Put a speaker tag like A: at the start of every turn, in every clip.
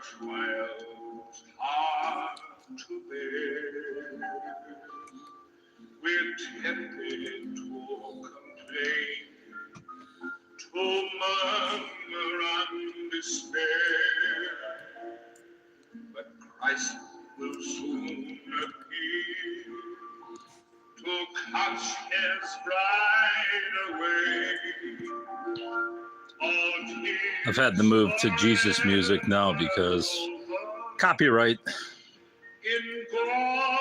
A: trials hard to bear. We're tempted to complain, to murmur and despair, but Christ will soon appear to catch his bride away.
B: I've had to move to Jesus music now because copyright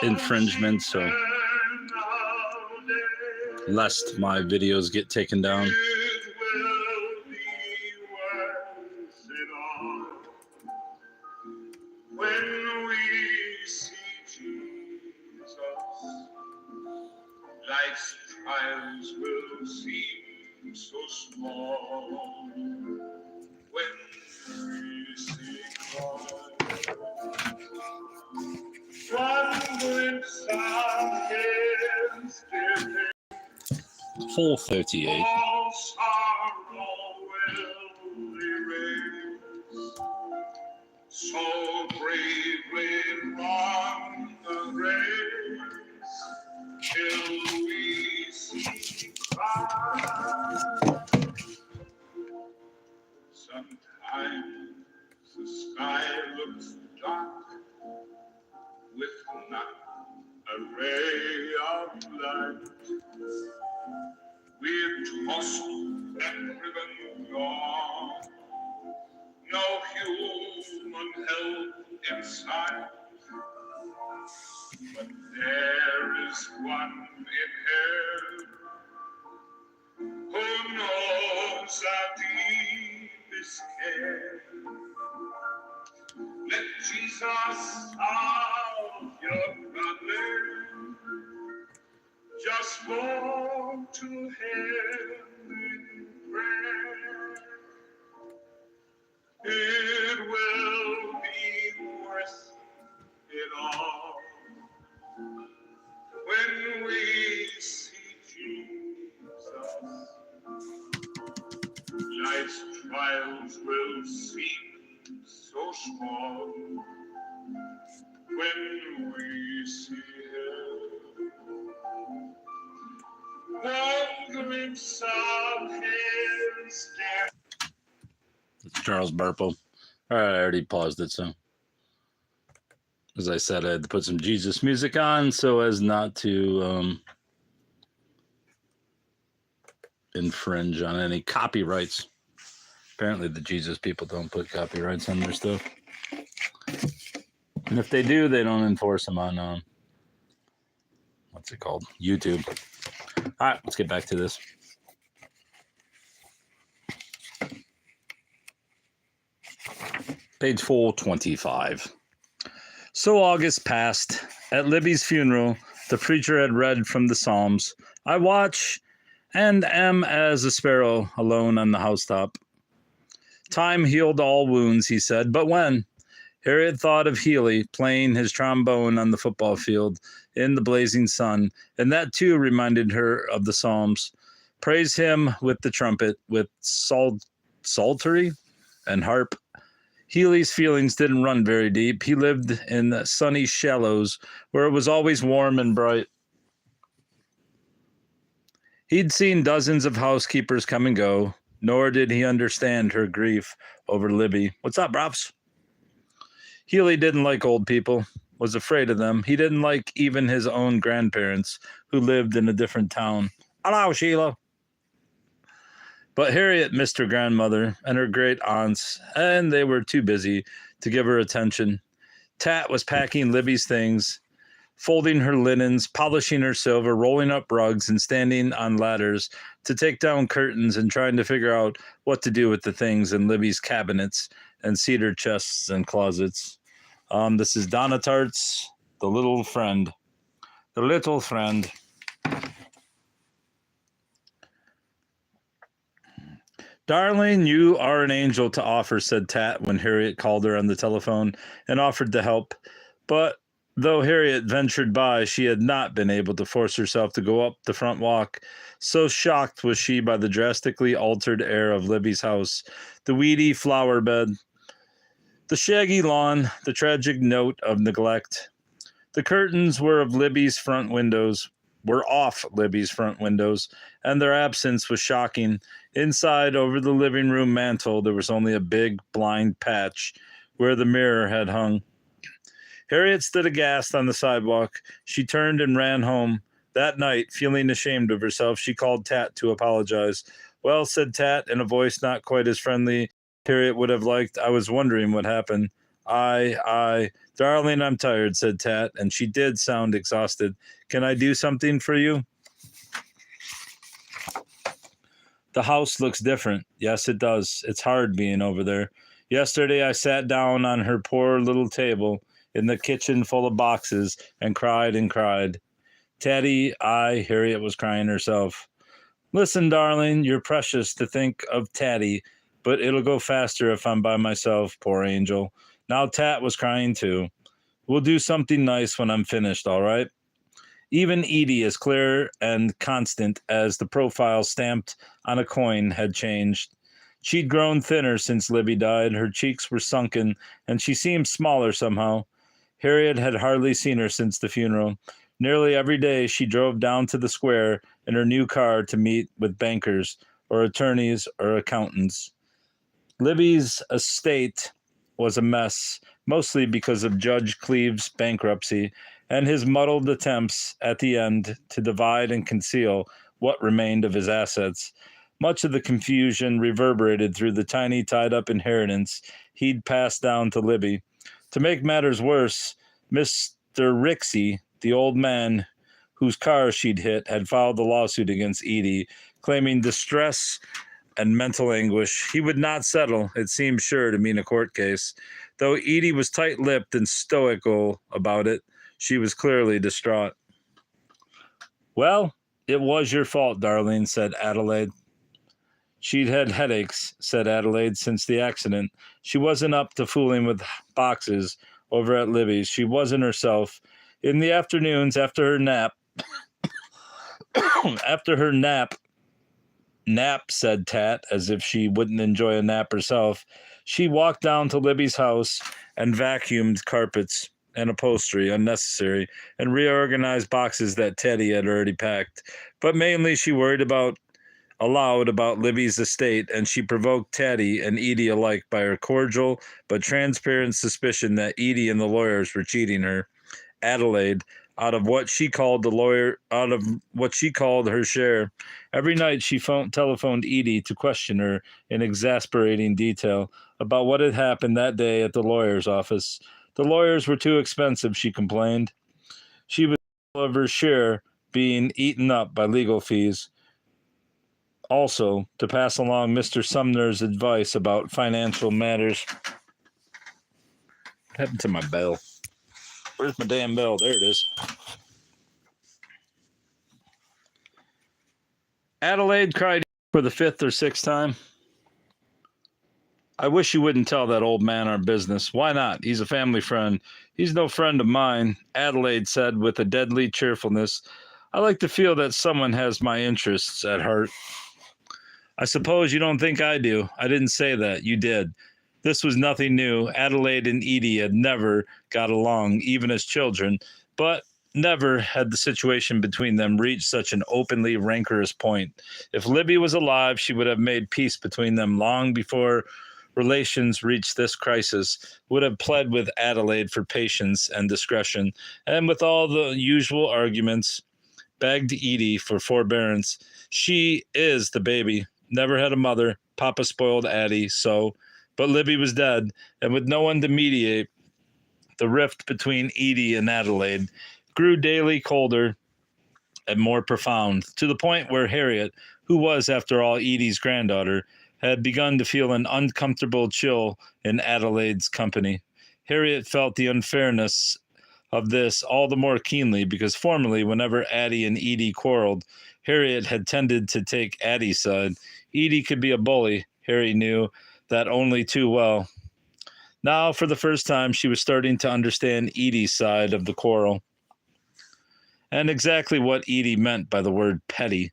B: infringement, so lest my videos get taken down.
A: It will be worth it all when we see Jesus. Life's trials will seem so small when we see Christ. One glimpse of his dear
B: 4:38.
A: all sorrow will erase. So bravely run the race till we see Christ. Sometimes the sky looks dark with not a ray of light. We're tossed and driven on, no human help in sight. But there is one in heaven who knows our deepest care. Let Jesus solve your problem. Just go to him in prayer. It will be worth it all when we see Jesus. Life's trials will seem so small when we see him. One glimpse of his death.
B: It's Charles Burple. All right, I already paused it, so as I said, I had to put some Jesus music on so as not to infringe on any copyrights. Apparently the Jesus people don't put copyrights on their stuff. And if they do, they don't enforce them on, what's it called? YouTube. All right, let's get back to this. Page 425. So August passed. At Libby's funeral, the preacher had read from the Psalms. I watch and am as a sparrow alone on the housetop. Time healed all wounds, he said, but when? Harriet thought of Healy playing his trombone on the football field in the blazing sun, and that too reminded her of the Psalms. Praise him with the trumpet, with psaltery and harp. Healy's feelings didn't run very deep. He lived in the sunny shallows where it was always warm and bright. He'd seen dozens of housekeepers come and go, nor did he understand her grief over Libby. What's up, Brops? Healy didn't like old people, was afraid of them. He didn't like even his own grandparents, who lived in a different town. Hello, Sheila. But Harriet missed her grandmother and her great aunts, and they were too busy to give her attention. Tat was packing Libby's things, folding her linens, polishing her silver, rolling up rugs, and standing on ladders to take down curtains and trying to figure out what to do with the things in Libby's cabinets and cedar chests and closets. This is Donna Tartt's The Little Friend. The Little Friend. Darling, you are an angel to offer, said Tat when Harriet called her on the telephone and offered to help. But though Harriet ventured by, she had not been able to force herself to go up the front walk. So shocked was she by the drastically altered air of Libby's house, the weedy flower bed, The shaggy lawn, the tragic note of neglect. The curtains were off Libby's front windows, and their absence was shocking. Inside, over the living room mantel, there was only a big blind patch where the mirror had hung. Harriet stood aghast on the sidewalk. She turned and ran home. That night, feeling ashamed of herself, she called Tat to apologize. Well, said Tat, in a voice not quite as friendly Harriet would have liked, I was wondering what happened. Darling, I'm tired, said Tat, and she did sound exhausted. Can I do something for you? The house looks different. Yes, it does. It's hard being over there. Yesterday, I sat down on her poor little table in the kitchen full of boxes and cried and cried. Harriet was crying herself. Listen, darling, you're precious to think of Tatty, but it'll go faster if I'm by myself, poor angel. Now Tat was crying too. We'll do something nice when I'm finished, all right? Even Edie, as clear and constant as the profile stamped on a coin, had changed. She'd grown thinner since Libby died. Her cheeks were sunken, and she seemed smaller somehow. Harriet had hardly seen her since the funeral. Nearly every day she drove down to the square in her new car to meet with bankers or attorneys or accountants. Libby's estate was a mess, mostly because of Judge Cleave's bankruptcy and his muddled attempts at the end to divide and conceal what remained of his assets. Much of the confusion reverberated through the tiny tied-up inheritance he'd passed down to Libby. To make matters worse, Mr. Rixey, the old man whose car she'd hit, had filed a lawsuit against Edie, claiming distress and mental anguish. He would not settle, it seemed sure to mean a court case. Though Edie was tight-lipped and stoical about it, she was clearly distraught. Well, it was your fault, darling, said Adelaide. She'd had headaches, said Adelaide, since the accident. She wasn't up to fooling with boxes over at Libby's. She wasn't herself. In the afternoons, after her nap, said Tat, as if she wouldn't enjoy a nap herself, she walked down to Libby's house and vacuumed carpets and upholstery, unnecessary, and reorganized boxes that Teddy had already packed. But mainly she worried aloud about Libby's estate, and she provoked Teddy and Edie alike by her cordial but transparent suspicion that Edie and the lawyers were cheating her. Adelaide, out of what she called her share. Every night she telephoned Edie to question her in exasperating detail about what had happened that day at the lawyer's office. The lawyers were too expensive, she complained. She was of her share being eaten up by legal fees. Also, to pass along Mr. Sumner's advice about financial matters. What happened to my bell? Where's my damn bell? There it is. Adelaide cried for the fifth or sixth time. I wish you wouldn't tell that old man our business. Why not? He's a family friend. He's no friend of mine, Adelaide said with a deadly cheerfulness. I like to feel that someone has my interests at heart. I suppose you don't think I do. I didn't say that. You did. This was nothing new. Adelaide and Edie had never got along, even as children, but never had the situation between them reached such an openly rancorous point. If Libby was alive, she would have made peace between them long before relations reached this crisis, would have pled with Adelaide for patience and discretion, and with all the usual arguments, begged Edie for forbearance. She is the baby. Never had a mother. Papa spoiled Addie, so. But Libby was dead, and with no one to mediate, the rift between Edie and Adelaide grew daily colder and more profound, to the point where Harriet, who was, after all, Edie's granddaughter, had begun to feel an uncomfortable chill in Adelaide's company. Harriet felt the unfairness of this all the more keenly because formerly, whenever Addie and Edie quarreled, Harriet had tended to take Addie's side. Edie could be a bully, Harry knew that only too well. Now, for the first time, she was starting to understand Edie's side of the quarrel, and exactly what Edie meant by the word petty.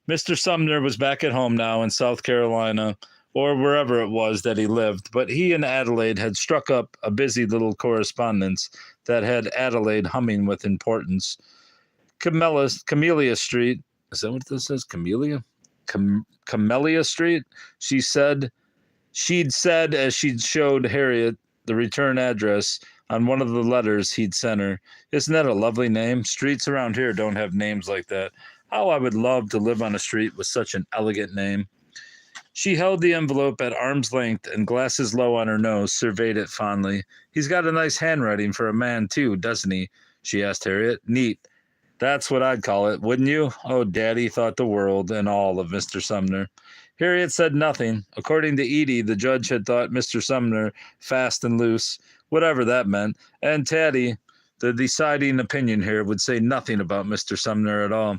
B: Mr. Sumner was back at home now in South Carolina, or wherever it was that he lived, but he and Adelaide had struck up a busy little correspondence that had Adelaide humming with importance. Camellia Street, is that what this says? Camellia? Camellia Street? She'd said as she'd showed Harriet the return address on one of the letters he'd sent her. Isn't that a lovely name? Streets around here don't have names like that. How I would love to live on a street with such an elegant name. She held the envelope at arm's length and, glasses low on her nose, surveyed it fondly. He's got a nice handwriting for a man, too, doesn't he? She asked Harriet. Neat. That's what I'd call it, wouldn't you? Oh, Daddy thought the world and all of Mr. Sumner. Harriet said nothing. According to Edie, the judge had thought Mr. Sumner fast and loose, whatever that meant, and Taddy, the deciding opinion here, would say nothing about Mr. Sumner at all.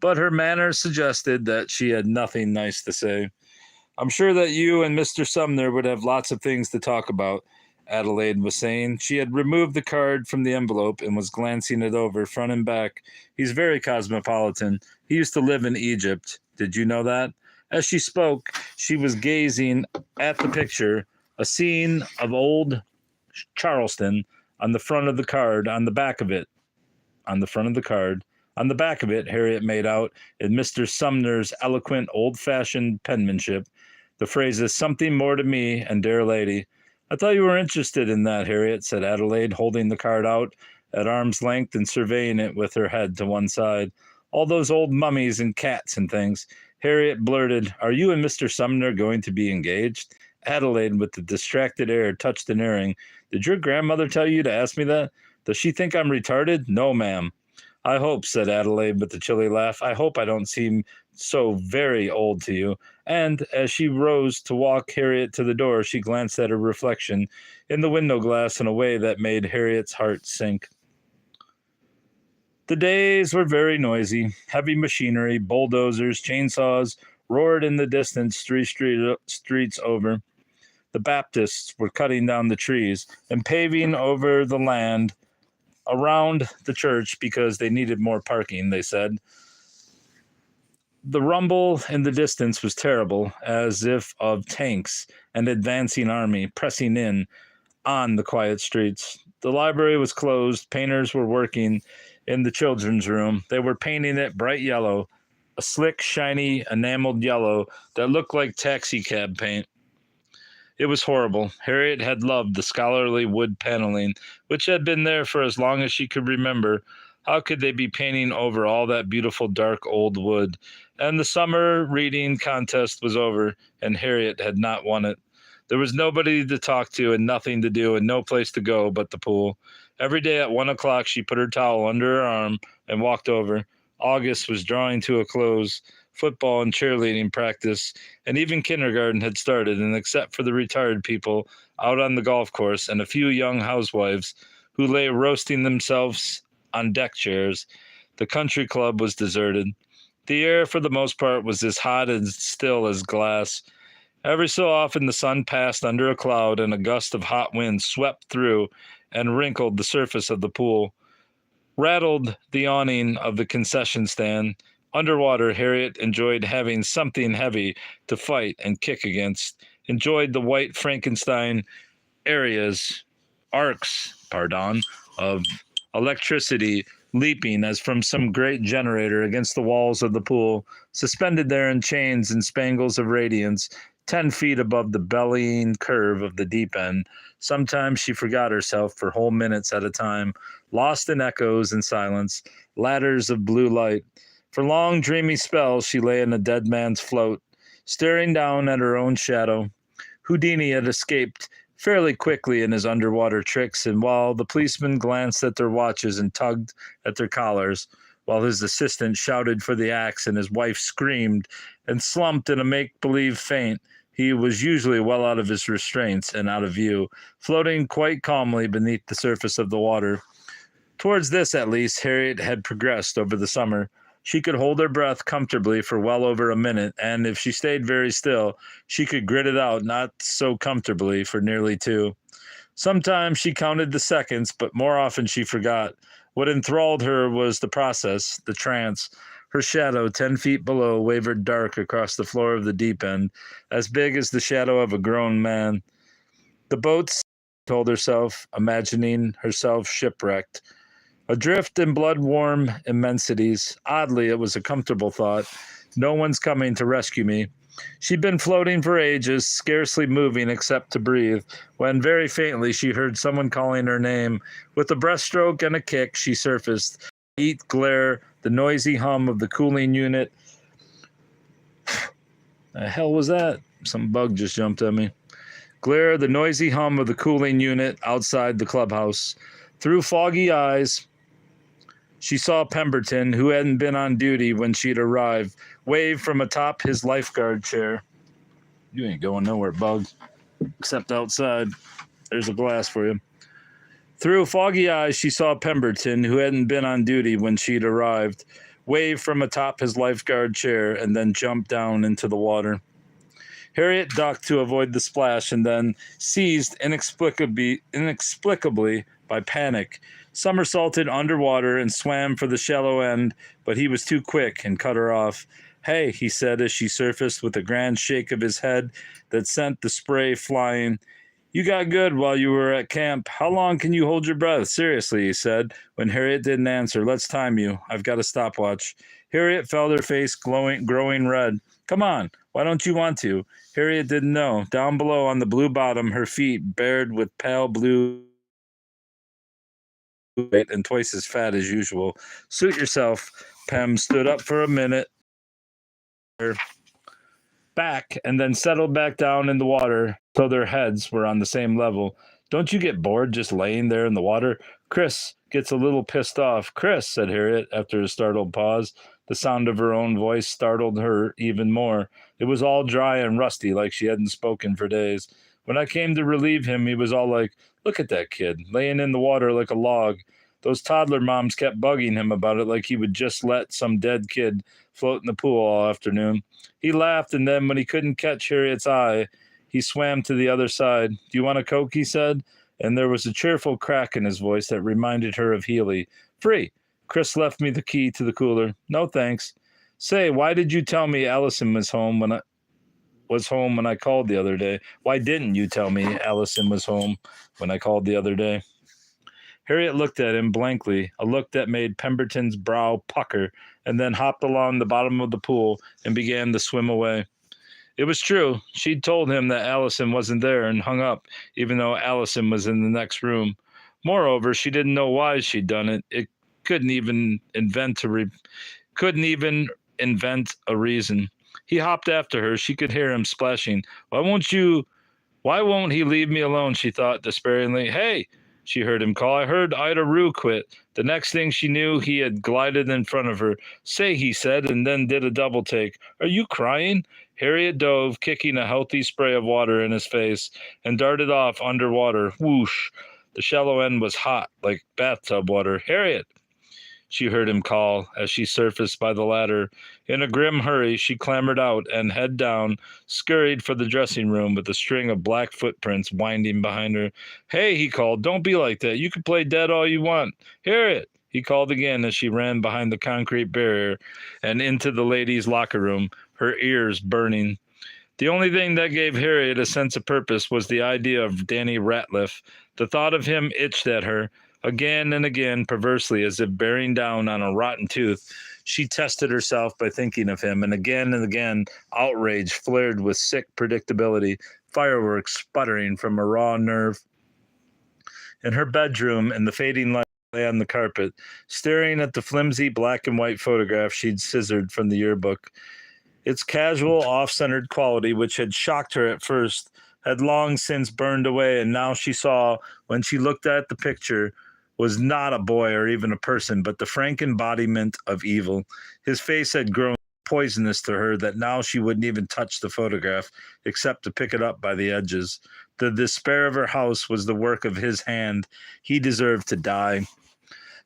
B: But her manner suggested that she had nothing nice to say. I'm sure that you and Mr. Sumner would have lots of things to talk about, Adelaide was saying. She had removed the card from the envelope and was glancing it over front and back. He's very cosmopolitan. He used to live in Egypt. Did you know that? As she spoke, she was gazing at the picture, a scene of old Charleston on the front of the card, on the back of it. On the front of the card. On the back of it, Harriet made out, in Mr. Sumner's eloquent, old-fashioned penmanship, the phrases, something more to me and dear lady. I thought you were interested in that, Harriet, said Adelaide, holding the card out at arm's length and surveying it with her head to one side. All those old mummies and cats and things. Harriet blurted, are you and Mr. Sumner going to be engaged? Adelaide, with a distracted air, touched an earring. Did your grandmother tell you to ask me that? Does she think I'm retarded? No, ma'am. I hope, said Adelaide with a chilly laugh, I hope I don't seem so very old to you. And as she rose to walk Harriet to the door, she glanced at her reflection in the window glass in a way that made Harriet's heart sink. The days were very noisy. Heavy machinery, bulldozers, chainsaws roared in the distance 3 streets over. The Baptists were cutting down the trees and paving over the land around the church because they needed more parking, they said. The rumble in the distance was terrible, as if of tanks and advancing army pressing in on the quiet streets. The library was closed. Painters were working in the children's room. They were painting it bright yellow, a slick, shiny, enameled yellow that looked like taxi cab paint. It was horrible. Harriet had loved the scholarly wood paneling, which had been there for as long as she could remember. How could they be painting over all that beautiful dark old wood? And the summer reading contest was over, and Harriet had not won it. There was nobody to talk to and nothing to do and no place to go but the pool. Every day at 1 o'clock she put her towel under her arm and walked over. August was drawing to a close. Football and cheerleading practice, and even kindergarten had started, and except for the retired people out on the golf course and a few young housewives who lay roasting themselves on deck chairs, the country club was deserted. The air, for the most part, was as hot and still as glass. Every so often the sun passed under a cloud, and a gust of hot wind swept through and wrinkled the surface of the pool, rattled the awning of the concession stand. Underwater, Harriet enjoyed having something heavy to fight and kick against, enjoyed the white Frankenstein arcs of electricity leaping as from some great generator against the walls of the pool, suspended there in chains and spangles of radiance, 10 feet above the bellying curve of the deep end. Sometimes she forgot herself for whole minutes at a time, lost in echoes and silence, ladders of blue light. For long, dreamy spells, she lay in a dead man's float, staring down at her own shadow. Houdini had escaped fairly quickly in his underwater tricks, and while the policemen glanced at their watches and tugged at their collars, while his assistant shouted for the axe and his wife screamed and slumped in a make-believe faint, he was usually well out of his restraints and out of view, floating quite calmly beneath the surface of the water. Towards this, at least, Harriet had progressed over the summer. She could hold her breath comfortably for well over a minute, and if she stayed very still, she could grit it out not so comfortably for nearly 2. Sometimes she counted the seconds, but more often she forgot. What enthralled her was the process, the trance. Her shadow, 10 feet below, wavered dark across the floor of the deep end, as big as the shadow of a grown man. The boat, told herself, imagining herself shipwrecked. Adrift in blood-warm immensities. Oddly, it was a comfortable thought. No one's coming to rescue me. She'd been floating for ages, scarcely moving except to breathe, when very faintly she heard someone calling her name. With a breaststroke and a kick, she surfaced. Heat, glare, the noisy hum of the cooling unit. The hell was that? Some bug just jumped at me. Glare, the noisy hum of the cooling unit outside the clubhouse. Through foggy eyes, she saw Pemberton, who hadn't been on duty when she'd arrived, wave from atop his lifeguard chair. You ain't going nowhere, bug. Except outside. There's a glass for you. Through foggy eyes, she saw Pemberton, who hadn't been on duty when she'd arrived, wave from atop his lifeguard chair and then jump down into the water. Harriet ducked to avoid the splash and then, seized inexplicably by panic, somersaulted underwater and swam for the shallow end, but he was too quick and cut her off. Hey, he said as she surfaced with a grand shake of his head that sent the spray flying. You got good while you were at camp. How long can you hold your breath? Seriously, he said, when Harriet didn't answer. Let's time you. I've got a stopwatch. Harriet felt her face growing red. Come on, why don't you want to? Harriet didn't know. Down below on the blue bottom, her feet bared with pale blue and twice as fat as usual. Suit yourself. Pem stood up for a minute, back, and then settled back down in the water so their heads were on the same level. Don't you get bored just laying there in the water? Chris gets a little pissed off. Chris, said Harriet after a startled pause. The sound of her own voice startled her even more. It was all dry and rusty, like she hadn't spoken for days. When I came to relieve him, he was all like, look at that kid, laying in the water like a log. Those toddler moms kept bugging him about it like he would just let some dead kid float in the pool all afternoon. He laughed, and then when he couldn't catch Harriet's eye, he swam to the other side. Do you want a Coke, he said, and there was a cheerful crack in his voice that reminded her of Healy. Free. Chris left me the key to the cooler. No thanks. Say, why did you tell me Allison was home when I called the other day? Why didn't you tell me Allison was home when I called the other day? Harriet looked at him blankly, a look that made Pemberton's brow pucker, and then hopped along the bottom of the pool and began to swim away. It was true. She'd told him that Allison wasn't there and hung up, even though Allison was in the next room. Moreover, she didn't know why she'd done it. It couldn't even invent a reason. He hopped after her. She could hear him splashing. Why won't he leave me alone? She thought despairingly. Hey, she heard him call. I heard Ida Rue quit. The next thing she knew, he had glided in front of her. Say, he said, and then did a double take. Are you crying? Harriet dove, kicking a healthy spray of water in his face, and darted off underwater. Whoosh. The shallow end was hot, like bathtub water. Harriet, she heard him call as she surfaced by the ladder. In a grim hurry, she clambered out and, head down, scurried for the dressing room with a string of black footprints winding behind her. Hey, he called, don't be like that. You can play dead all you want. Harriet, he called again as she ran behind the concrete barrier and into the ladies' locker room, her ears burning. The only thing that gave Harriet a sense of purpose was the idea of Danny Ratliff. The thought of him itched at her. Again and again, perversely, as if bearing down on a rotten tooth, she tested herself by thinking of him, and again, outrage flared with sick predictability, fireworks sputtering from a raw nerve. In her bedroom, in the fading light, lay on the carpet, staring at the flimsy black and white photograph she'd scissored from the yearbook. Its casual, off-centered quality, which had shocked her at first, had long since burned away, and now she saw, when she looked at the picture, was not a boy or even a person, but the frank embodiment of evil. His face had grown poisonous to her that now she wouldn't even touch the photograph, except to pick it up by the edges. The despair of her house was the work of his hand. He deserved to die.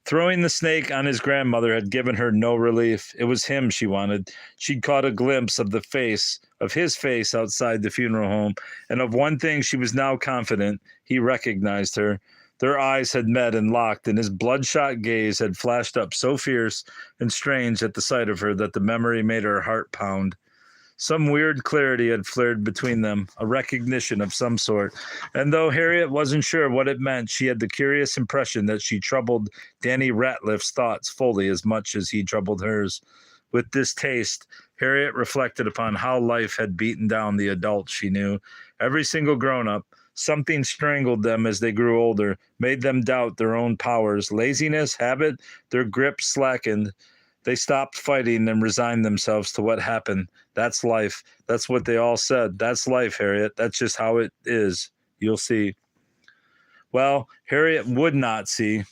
B: Throwing the snake on his grandmother had given her no relief. It was him she wanted. She'd caught a glimpse of his face outside the funeral home, and of one thing she was now confident: he recognized her. Their eyes had met and locked, and his bloodshot gaze had flashed up so fierce and strange at the sight of her that the memory made her heart pound. Some weird clarity had flared between them, a recognition of some sort, and though Harriet wasn't sure what it meant, she had the curious impression that she troubled Danny Ratliff's thoughts fully as much as he troubled hers. With distaste, Harriet reflected upon how life had beaten down the adults she knew. Every single grown-up, something strangled them as they grew older, made them doubt their own powers. Laziness, habit, their grip slackened. They stopped fighting and resigned themselves to what happened. That's life. That's what they all said. That's life, Harriet. That's just how it is. You'll see. Well, Harriet would not see.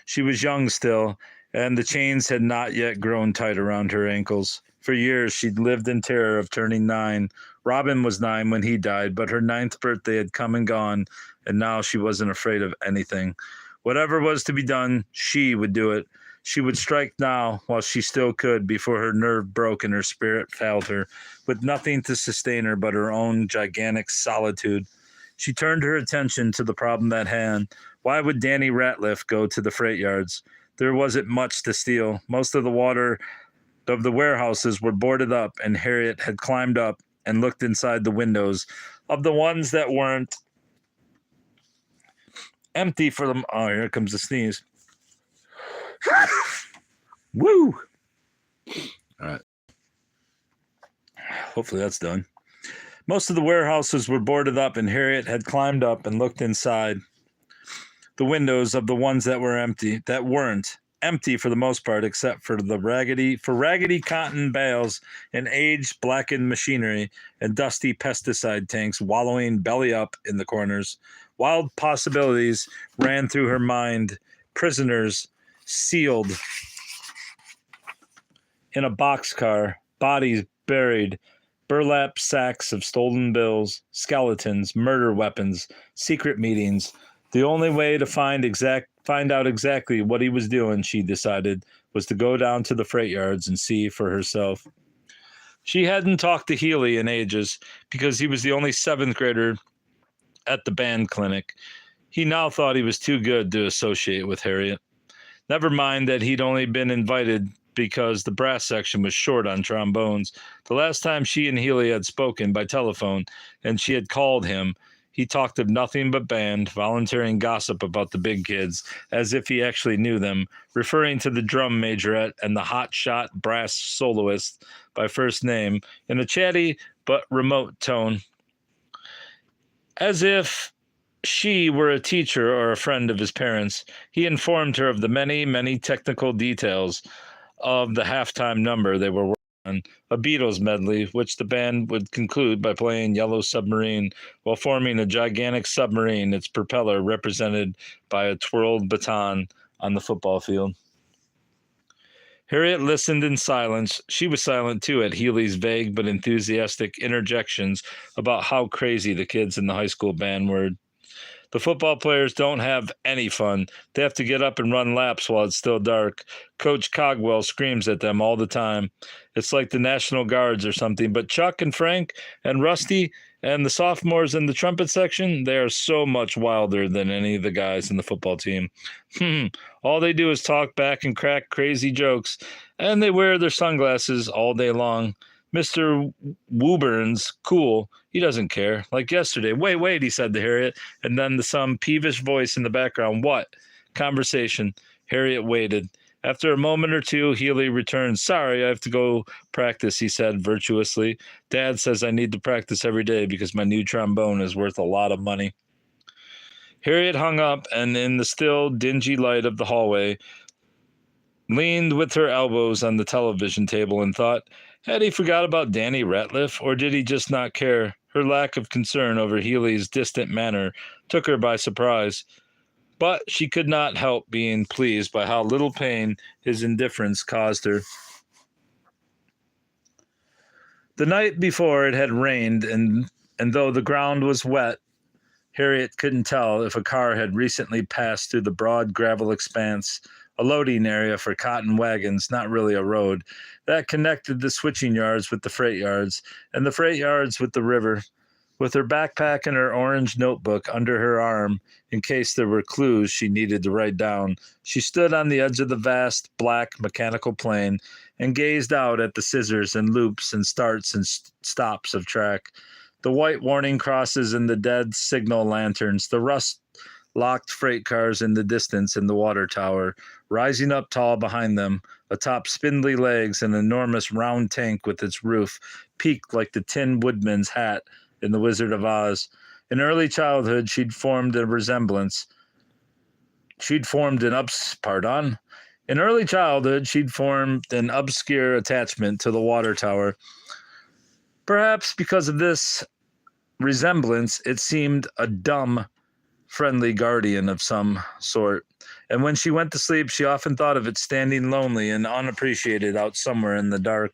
B: She was young still, and the chains had not yet grown tight around her ankles. For years, she'd lived in terror of turning 9. Robin was 9 when he died, but her 9th birthday had come and gone, and now she wasn't afraid of anything. Whatever was to be done, she would do it. She would strike now while she still could before her nerve broke and her spirit failed her, with nothing to sustain her but her own gigantic solitude. She turned her attention to the problem at hand. Why would Danny Ratliff go to the freight yards? There wasn't much to steal. Most of the water of the warehouses were boarded up, and Harriet had climbed up and looked inside the windows of the ones that weren't empty for them. Oh, here comes the sneeze. Woo! All right. Hopefully that's done. Most of the warehouses were boarded up, and Harriet had climbed up and looked inside the windows of the ones that weren't empty for the most part, except for raggedy cotton bales and aged blackened machinery and dusty pesticide tanks wallowing belly up in the corners. Wild possibilities ran through her mind. Prisoners sealed in a boxcar, bodies buried, burlap sacks of stolen bills, skeletons, murder weapons, secret meetings. The only way to find out exactly what he was doing, she decided, was to go down to the freight yards and see for herself. She hadn't talked to Healy in ages because he was the only 7th grader at the band clinic. He now thought he was too good to associate with Harriet. Never mind that he'd only been invited because the brass section was short on trombones. The last time she and Healy had spoken by telephone and she had called him, he talked of nothing but band, volunteering gossip about the big kids, as if he actually knew them, referring to the drum majorette and the hot-shot brass soloist by first name in a chatty but remote tone, as if she were a teacher or a friend of his parents. He informed her of the many, many technical details of the halftime number they were working on, a Beatles medley, which the band would conclude by playing Yellow Submarine while forming a gigantic submarine, its propeller represented by a twirled baton on the football field. Harriet listened in silence. She was silent, too, at Healy's vague but enthusiastic interjections about how crazy the kids in the high school band were. The football players don't have any fun. They have to get up and run laps while it's still dark. Coach Cogwell screams at them all the time. It's like the National Guards or something. But Chuck and Frank and Rusty and the sophomores in the trumpet section, they are so much wilder than any of the guys in the football team. All they do is talk back and crack crazy jokes, and they wear their sunglasses all day long. Mr. Wooburn's cool. He doesn't care. Like yesterday. Wait, he said to Harriet, and then some peevish voice in the background. What? Conversation. Harriet waited. After a moment or two, Healy returned. Sorry, I have to go practice, he said virtuously. Dad says I need to practice every day because my new trombone is worth a lot of money. Harriet hung up, and in the still, dingy light of the hallway, leaned with her elbows on the television table and thought, had he forgot about Danny Ratliff, or did he just not care? Her lack of concern over Healy's distant manner took her by surprise, but she could not help being pleased by how little pain his indifference caused her. The night before it had rained, and though the ground was wet, Harriet couldn't tell if a car had recently passed through the broad gravel expanse, a loading area for cotton wagons, not really a road, that connected the switching yards with the freight yards, and the freight yards with the river. With her backpack and her orange notebook under her arm, in case there were clues she needed to write down, she stood on the edge of the vast, black, mechanical plane and gazed out at the scissors and loops and starts and stops of track, the white warning crosses and the dead signal lanterns, the rust-locked freight cars in the distance in the water tower, rising up tall behind them, atop spindly legs, an enormous round tank with its roof peaked like the Tin Woodman's hat in The Wizard of Oz. In early childhood, she'd formed an obscure attachment to the water tower. Perhaps because of this resemblance, it seemed a dumb, friendly guardian of some sort. And when she went to sleep, she often thought of it standing lonely and unappreciated out somewhere in the dark.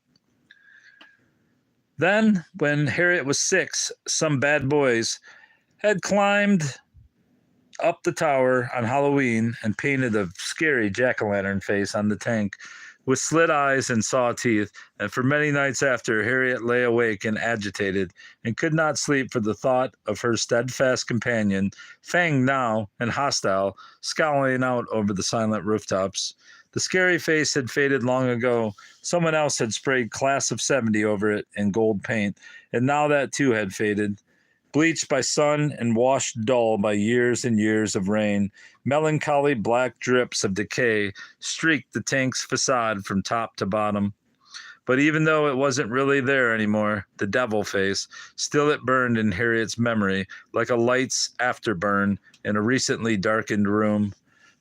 B: Then, when Harriet was 6, some bad boys had climbed up the tower on Halloween and painted a scary jack-o'-lantern face on the tank with slit eyes and saw teeth, and for many nights after, Harriet lay awake and agitated and could not sleep for the thought of her steadfast companion, fanged now and hostile, scowling out over the silent rooftops. The scary face had faded long ago. Someone else had sprayed Class of 70 over it in gold paint, and now that too had faded. Bleached by sun and washed dull by years and years of rain, melancholy black drips of decay streaked the tank's facade from top to bottom. But even though it wasn't really there anymore, the devil face, still it burned in Harriet's memory like a light's afterburn in a recently darkened room.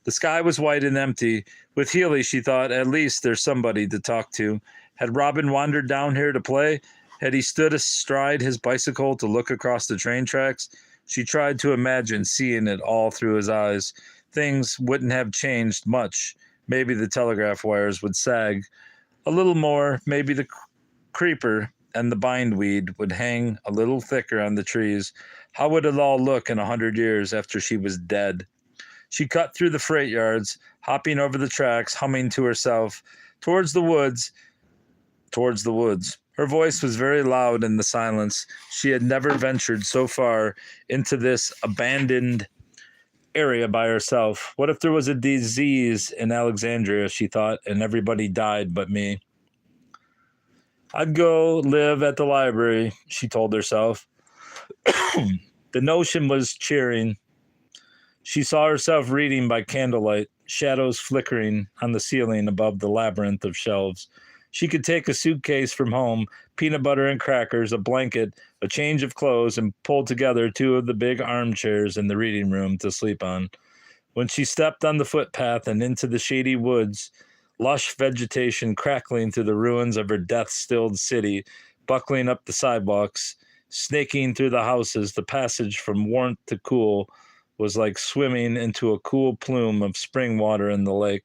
B: The sky was white and empty. With Healy, she thought, at least there's somebody to talk to. Had Robin wandered down here to play? Had he stood astride his bicycle to look across the train tracks? She tried to imagine seeing it all through his eyes. Things wouldn't have changed much. Maybe the telegraph wires would sag a little more. Maybe the creeper and the bindweed would hang a little thicker on the trees. How would it all look in 100 years after she was dead? She cut through the freight yards, hopping over the tracks, humming to herself, towards the woods. Her voice was very loud in the silence. She had never ventured so far into this abandoned area by herself. What if there was a disease in Alexandria, she thought, and everybody died but me? I'd go live at the library, she told herself. The notion was cheering. She saw herself reading by candlelight, shadows flickering on the ceiling above the labyrinth of shelves. She could take a suitcase from home, peanut butter and crackers, a blanket, a change of clothes, and pull together 2 of the big armchairs in the reading room to sleep on. When she stepped on the footpath and into the shady woods, lush vegetation crackling through the ruins of her death-stilled city, buckling up the sidewalks, snaking through the houses, the passage from warmth to cool was like swimming into a cool plume of spring water in the lake.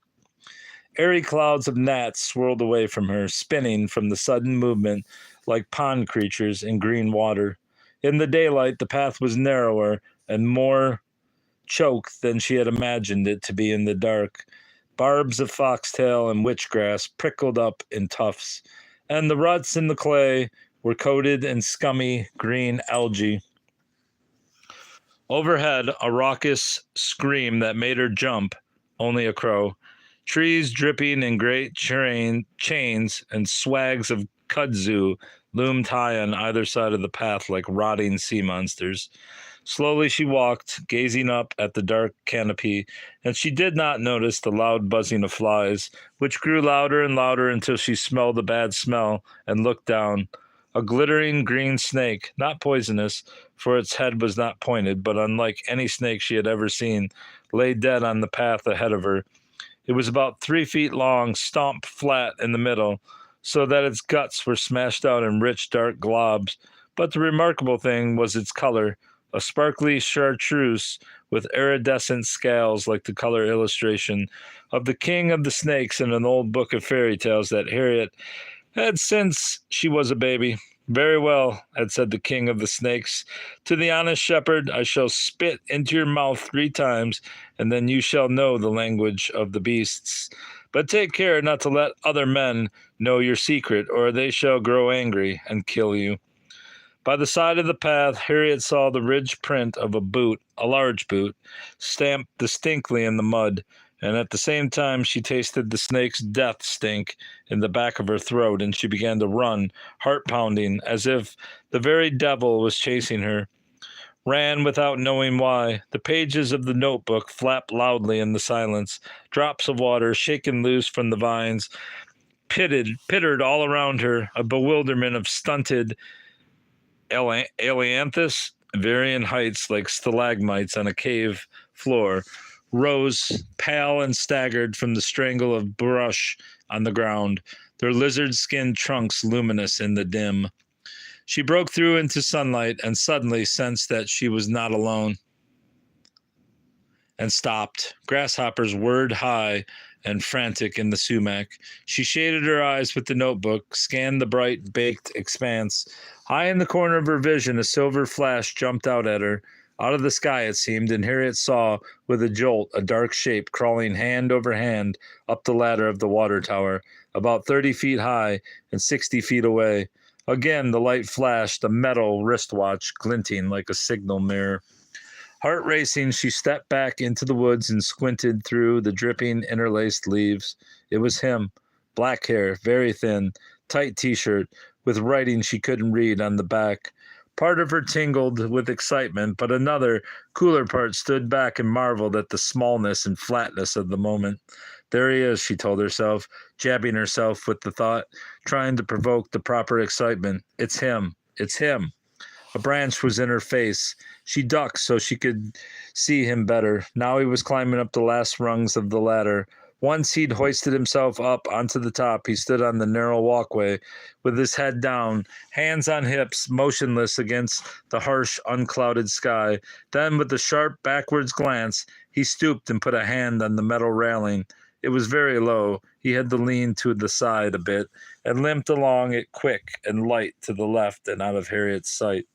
B: Airy clouds of gnats swirled away from her, spinning from the sudden movement like pond creatures in green water. In the daylight, the path was narrower and more choked than she had imagined it to be in the dark. Barbs of foxtail and witchgrass prickled up in tufts, and the ruts in the clay were coated in scummy green algae. Overhead, a raucous scream that made her jump, only a crow. Trees dripping in great chains and swags of kudzu loomed high on either side of the path like rotting sea monsters. Slowly she walked, gazing up at the dark canopy, and she did not notice the loud buzzing of flies, which grew louder and louder until she smelled a bad smell and looked down. A glittering green snake, not poisonous, for its head was not pointed, but unlike any snake she had ever seen, lay dead on the path ahead of her. It was about 3 feet long, stomped flat in the middle, so that its guts were smashed out in rich, dark globs. But the remarkable thing was its color, a sparkly chartreuse with iridescent scales like the color illustration of the king of the snakes in an old book of fairy tales that Harriet had since she was a baby. Very well, had said the king of the snakes. To the honest shepherd, I shall spit into your mouth 3 times, and then you shall know the language of the beasts. But take care not to let other men know your secret, or they shall grow angry and kill you. By the side of the path, Harriet saw the ridged print of a boot, a large boot, stamped distinctly in the mud, and at the same time she tasted the snake's death stink in the back of her throat, and she began to run, heart pounding, as if the very devil was chasing her. Ran without knowing why. The pages of the notebook flapped loudly in the silence. Drops of water, shaken loose from the vines, pittered all around her, a bewilderment of stunted ailanthus, varying heights like stalagmites on a cave floor, rose, pale and staggered from the strangle of brush on the ground, their lizard-skinned trunks luminous in the dim. She broke through into sunlight and suddenly sensed that she was not alone, and stopped. Grasshoppers whirred high and frantic in the sumac. She shaded her eyes with the notebook, scanned the bright, baked expanse. High in the corner of her vision, a silver flash jumped out at her. Out of the sky, it seemed, and Harriet saw, with a jolt, a dark shape crawling hand over hand up the ladder of the water tower, about 30 feet high and 60 feet away. Again, the light flashed, a metal wristwatch glinting like a signal mirror. Heart racing, she stepped back into the woods and squinted through the dripping, interlaced leaves. It was him. Black hair, very thin, tight t-shirt, with writing she couldn't read on the back. Part of her tingled with excitement, but another, cooler part stood back and marveled at the smallness and flatness of the moment. There he is, she told herself, jabbing herself with the thought, trying to provoke the proper excitement. It's him. It's him. A branch was in her face. She ducked so she could see him better. Now he was climbing up the last rungs of the ladder. Once he'd hoisted himself up onto the top, he stood on the narrow walkway with his head down, hands on hips, motionless against the harsh, unclouded sky. Then, with a sharp backwards glance, he stooped and put a hand on the metal railing. It was very low. He had to lean to the side a bit and limped along it quick and light to the left and out of Harriet's sight.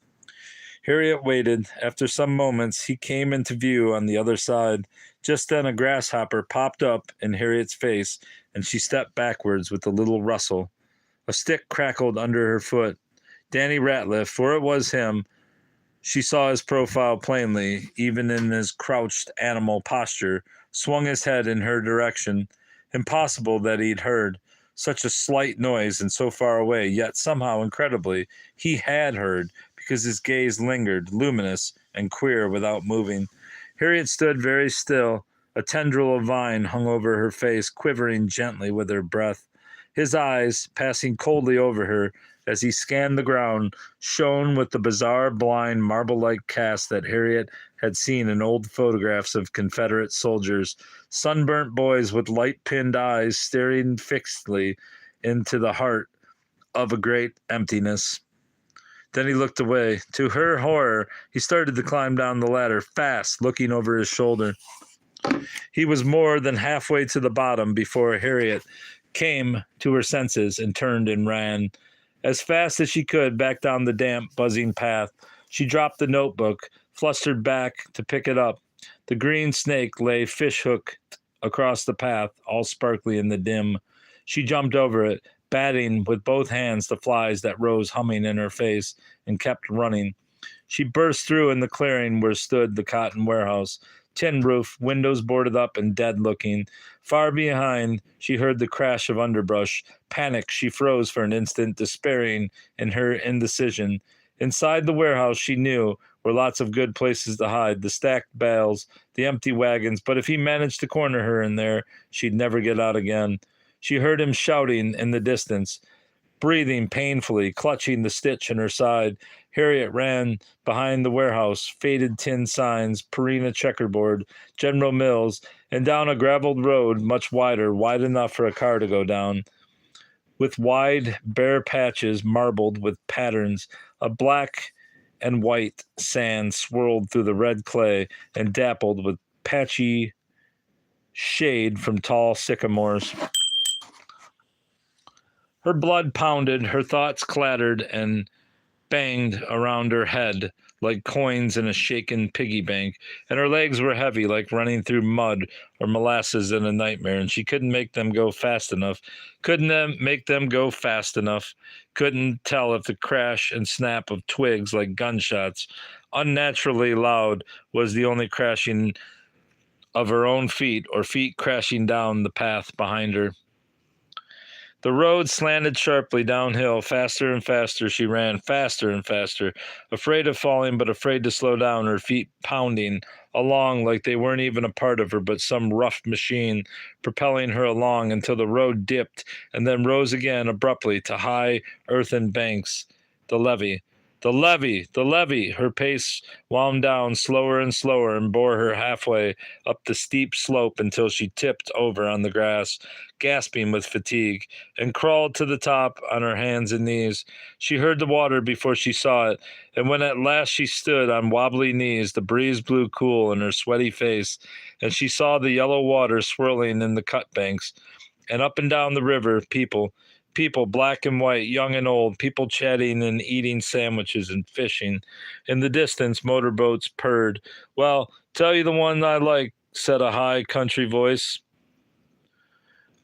B: Harriet waited. After some moments, he came into view on the other side. Just then a grasshopper popped up in Harriet's face, and she stepped backwards with a little rustle. A stick crackled under her foot. Danny Ratliff, for it was him. She saw his profile plainly, even in his crouched animal posture, swung his head in her direction. Impossible that he'd heard. Such a slight noise and so far away, yet somehow, incredibly, he had heard, because his gaze lingered, luminous and queer, without moving. Harriet stood very still. A tendril of vine hung over her face, quivering gently with her breath. His eyes, passing coldly over her as he scanned the ground, shone with the bizarre, blind, marble-like cast that Harriet had seen in old photographs of Confederate soldiers, sunburnt boys with light-pinned eyes staring fixedly into the heart of a great emptiness. Then he looked away. To her horror, he started to climb down the ladder, fast, looking over his shoulder. He was more than halfway to the bottom before Harriet came to her senses and turned and ran. As fast as she could, back down the damp, buzzing path. She dropped the notebook, flustered back to pick it up. The green snake lay fish-hooked across the path, all sparkly in the dim. She jumped over it, batting with both hands the flies that rose humming in her face, and kept running. She burst through in the clearing where stood the cotton warehouse. Tin roof, windows boarded up and dead-looking. Far behind, she heard the crash of underbrush. Panicked, she froze for an instant, despairing in her indecision. Inside the warehouse, she knew, were lots of good places to hide, the stacked bales, the empty wagons, but if he managed to corner her in there, she'd never get out again. She heard him shouting in the distance, breathing painfully, clutching the stitch in her side. Harriet ran behind the warehouse, faded tin signs, Purina checkerboard, General Mills, and down a graveled road much wider, wide enough for a car to go down, with wide, bare patches marbled with patterns. A black and white sand swirled through the red clay and dappled with patchy shade from tall sycamores. Her blood pounded, her thoughts clattered and banged around her head like coins in a shaken piggy bank, and her legs were heavy like running through mud or molasses in a nightmare, and she couldn't make them go fast enough. Couldn't tell if the crash and snap of twigs like gunshots, unnaturally loud, was the only crashing of her own feet or feet crashing down the path behind her. The road slanted sharply downhill. Faster and faster she ran, faster and faster, afraid of falling but afraid to slow down, her feet pounding along like they weren't even a part of her but some rough machine propelling her along until the road dipped and then rose again abruptly to high earthen banks. The levee. The levee, the levee. Her pace wound down slower and slower and bore her halfway up the steep slope until she tipped over on the grass, gasping with fatigue, and crawled to the top on her hands and knees. She heard the water before she saw it, and when at last she stood on wobbly knees, the breeze blew cool in her sweaty face, and she saw the yellow water swirling in the cut banks. And up and down the river, people, black and white, young and old, people chatting and eating sandwiches and fishing. In the distance, motorboats purred. Well, tell you the one I like, said a high country voice.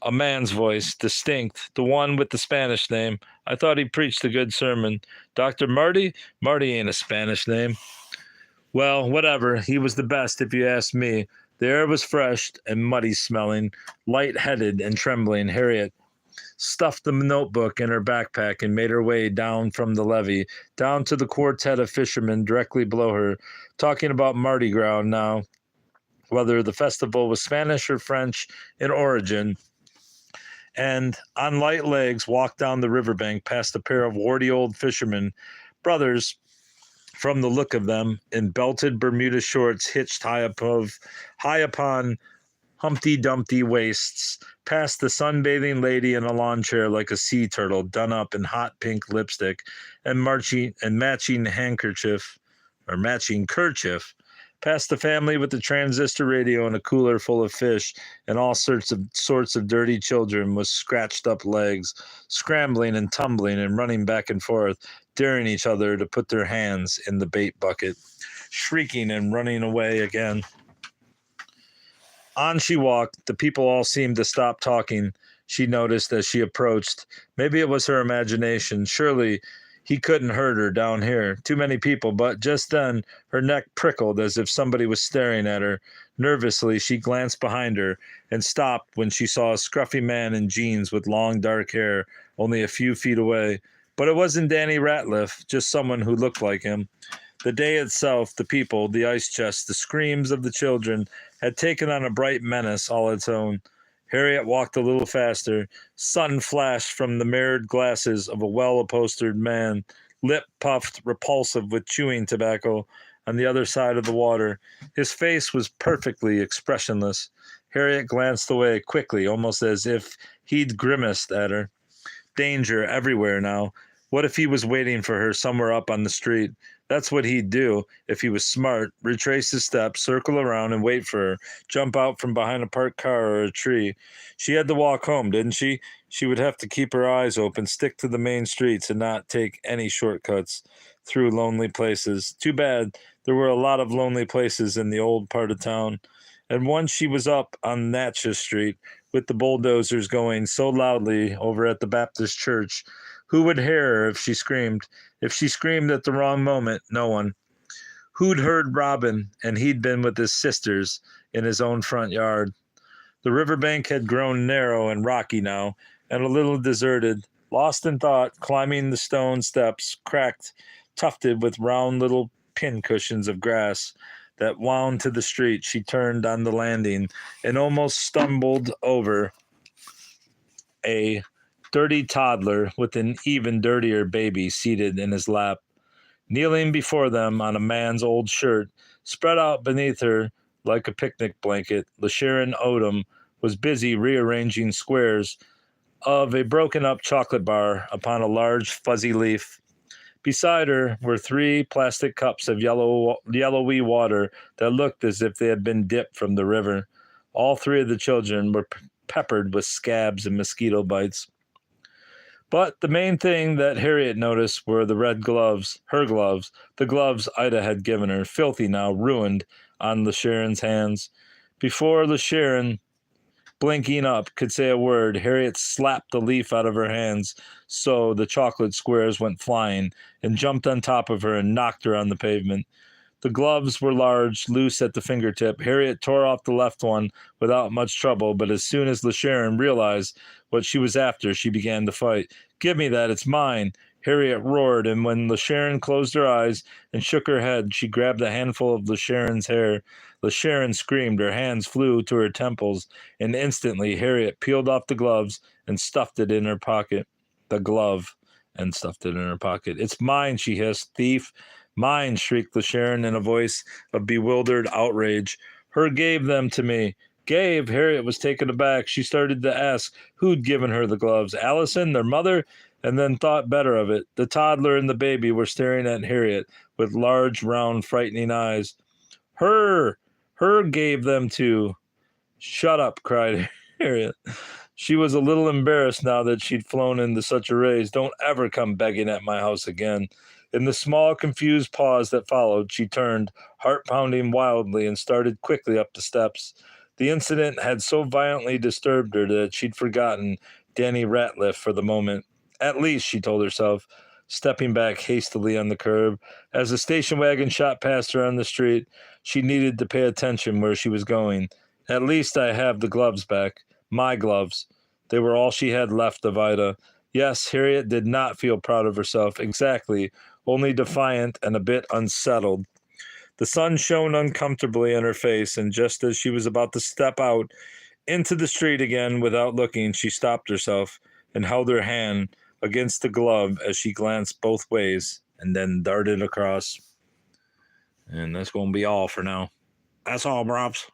B: A man's voice, distinct, the one with the Spanish name. I thought he preached a good sermon. Dr. Marty? Marty ain't a Spanish name. Well, whatever. He was the best, if you ask me. The air was fresh and muddy smelling, light-headed and trembling. Harriet stuffed the notebook in her backpack and made her way down from the levee, down to the quartet of fishermen directly below her, talking about Mardi Gras now, whether the festival was Spanish or French in origin, and on light legs walked down the riverbank past a pair of warty old fishermen, brothers from the look of them, in belted Bermuda shorts hitched high upon Humpty Dumpty waists, past the sunbathing lady in a lawn chair like a sea turtle done up in hot pink lipstick and matching kerchief, past the family with the transistor radio and a cooler full of fish and all sorts of dirty children with scratched up legs, scrambling and tumbling and running back and forth, daring each other to put their hands in the bait bucket, shrieking and running away again. On she walked. The people all seemed to stop talking, she noticed as she approached. Maybe it was her imagination. Surely he couldn't hurt her down here. Too many people, but just then her neck prickled as if somebody was staring at her. Nervously, she glanced behind her and stopped when she saw a scruffy man in jeans with long dark hair only a few feet away. But it wasn't Danny Ratliff, just someone who looked like him. The day itself, the people, the ice chest, the screams of the children had taken on a bright menace all its own. Harriet walked a little faster. Sun flashed from the mirrored glasses of a well-upholstered man, lip puffed, repulsive with chewing tobacco, on the other side of the water. His face was perfectly expressionless. Harriet glanced away quickly, almost as if he'd grimaced at her. Danger everywhere now. What if he was waiting for her somewhere up on the street? That's what he'd do if he was smart. Retrace his steps, circle around, and wait for her. Jump out from behind a parked car or a tree. She had to walk home, didn't she? She would have to keep her eyes open, stick to the main streets, and not take any shortcuts through lonely places. Too bad there were a lot of lonely places in the old part of town. And once she was up on Natchez Street, with the bulldozers going so loudly over at the Baptist church, who would hear her if she screamed? If she screamed at the wrong moment, no one. Who'd heard Robin, and he'd been with his sisters in his own front yard? The riverbank had grown narrow and rocky now, and a little deserted. Lost in thought, climbing the stone steps, cracked, tufted with round little pincushions of grass that wound to the street, she turned on the landing and almost stumbled over a dirty toddler with an even dirtier baby seated in his lap. Kneeling before them on a man's old shirt, spread out beneath her like a picnic blanket, LeSharon Odom was busy rearranging squares of a broken-up chocolate bar upon a large fuzzy leaf. Beside her were 3 plastic cups of yellowy water that looked as if they had been dipped from the river. All 3 of the children were peppered with scabs and mosquito bites. But the main thing that Harriet noticed were the red gloves, her gloves, the gloves Ida had given her, filthy now, ruined, on LeSharon's hands. Before LeSharon, blinking up, could say a word, Harriet slapped the leaf out of her hands so the chocolate squares went flying, and jumped on top of her and knocked her on the pavement. The gloves were large, loose at the fingertip. Harriet tore off the left one without much trouble, but as soon as LeSharon realized what she was after, she began to fight. "Give me that, it's mine!" Harriet roared, and when LeSharon closed her eyes and shook her head, she grabbed a handful of LeSharon's hair. LeSharon screamed, her hands flew to her temples, and instantly Harriet peeled off the gloves and stuffed it in her pocket. The glove, and stuffed it in her pocket. "It's mine," she hissed. "Thief!" "Mine!" shrieked LeSharon in a voice of bewildered outrage. "Her gave them to me." "Gave?" Harriet was taken aback. She started to ask who'd given her the gloves. Allison, their mother? And then thought better of it. The toddler and the baby were staring at Harriet with large, round, frightening eyes. Her gave them to." "Shut up," cried Harriet. She was a little embarrassed now that she'd flown into such a rage. "Don't ever come begging at my house again." In the small, confused pause that followed, she turned, heart pounding wildly, and started quickly up the steps. The incident had so violently disturbed her that she'd forgotten Danny Ratliff for the moment. At least, she told herself, stepping back hastily on the curb. As the station wagon shot past her on the street, she needed to pay attention where she was going. "At least I have the gloves back. My gloves." They were all she had left of Ida. Yes, Harriet did not feel proud of herself, exactly, only defiant and a bit unsettled. The sun shone uncomfortably in her face, and just as she was about to step out into the street again without looking, she stopped herself and held her hand against the glove as she glanced both ways and then darted across. And that's going to be all for now. That's all, Brops.